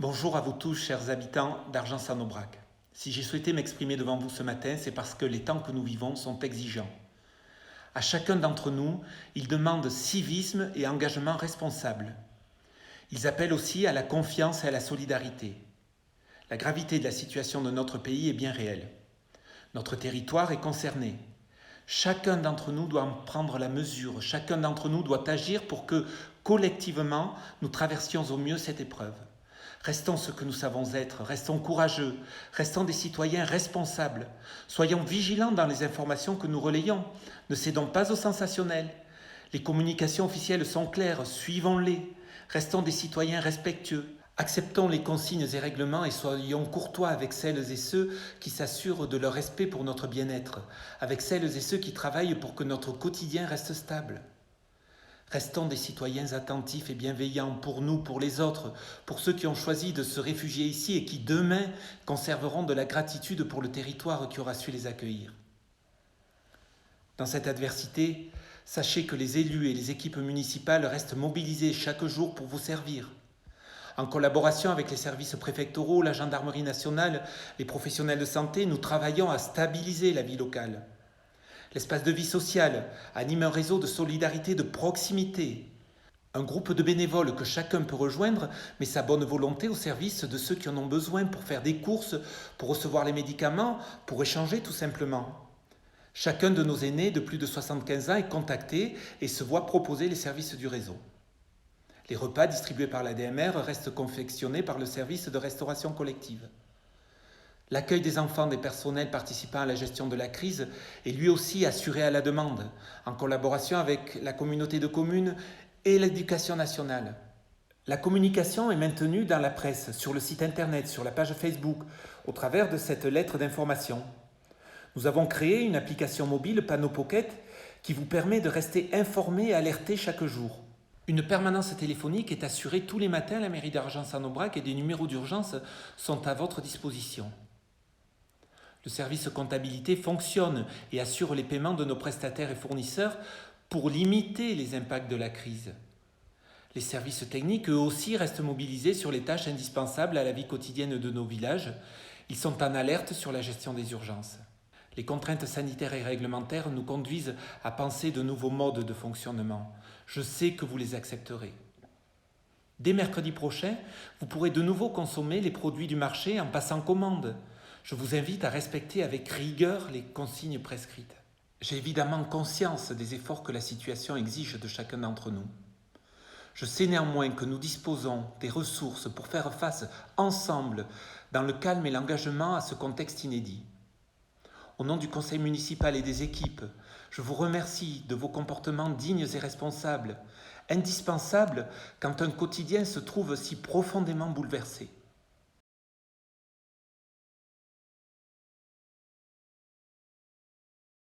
Bonjour à vous tous, chers habitants d'Argens-en-Aubrac. Si j'ai souhaité m'exprimer devant vous ce matin, c'est parce que les temps que nous vivons sont exigeants. À chacun d'entre nous, ils demandent civisme et engagement responsable. Ils appellent aussi à la confiance et à la solidarité. La gravité de la situation de notre pays est bien réelle. Notre territoire est concerné. Chacun d'entre nous doit en prendre la mesure, chacun d'entre nous doit agir pour que, collectivement, nous traversions au mieux cette épreuve. Restons ce que nous savons être, restons courageux, restons des citoyens responsables. Soyons vigilants dans les informations que nous relayons, ne cédons pas au sensationnel. Les communications officielles sont claires, suivons-les. Restons des citoyens respectueux. Acceptons les consignes et règlements et soyons courtois avec celles et ceux qui s'assurent de leur respect pour notre bien-être, avec celles et ceux qui travaillent pour que notre quotidien reste stable. Restons des citoyens attentifs et bienveillants pour nous, pour les autres, pour ceux qui ont choisi de se réfugier ici et qui demain conserveront de la gratitude pour le territoire qui aura su les accueillir. Dans cette adversité, sachez que les élus et les équipes municipales restent mobilisés chaque jour pour vous servir. En collaboration avec les services préfectoraux, la gendarmerie nationale, les professionnels de santé, nous travaillons à stabiliser la vie locale. L'espace de vie sociale anime un réseau de solidarité de proximité. Un groupe de bénévoles que chacun peut rejoindre met sa bonne volonté au service de ceux qui en ont besoin pour faire des courses, pour recevoir les médicaments, pour échanger tout simplement. Chacun de nos aînés de plus de 75 ans est contacté et se voit proposer les services du réseau. Les repas distribués par la DMR restent confectionnés par le service de restauration collective. L'accueil des enfants des personnels participant à la gestion de la crise est lui aussi assuré à la demande, en collaboration avec la communauté de communes et l'éducation nationale. La communication est maintenue dans la presse, sur le site internet, sur la page Facebook, au travers de cette lettre d'information. Nous avons créé une application mobile Panneau Pocket qui vous permet de rester informé et alerté chaque jour. Une permanence téléphonique est assurée tous les matins à la mairie d'Argens-en-Aubrac et des numéros d'urgence sont à votre disposition. Le service comptabilité fonctionne et assure les paiements de nos prestataires et fournisseurs pour limiter les impacts de la crise. Les services techniques, eux aussi, restent mobilisés sur les tâches indispensables à la vie quotidienne de nos villages. Ils sont en alerte sur la gestion des urgences. Les contraintes sanitaires et réglementaires nous conduisent à penser de nouveaux modes de fonctionnement. Je sais que vous les accepterez. Dès mercredi prochain, vous pourrez de nouveau consommer les produits du marché en passant commande. Je vous invite à respecter avec rigueur les consignes prescrites. J'ai évidemment conscience des efforts que la situation exige de chacun d'entre nous. Je sais néanmoins que nous disposons des ressources pour faire face ensemble, dans le calme et l'engagement, à ce contexte inédit. Au nom du conseil municipal et des équipes, je vous remercie de vos comportements dignes et responsables, indispensables quand un quotidien se trouve si profondément bouleversé.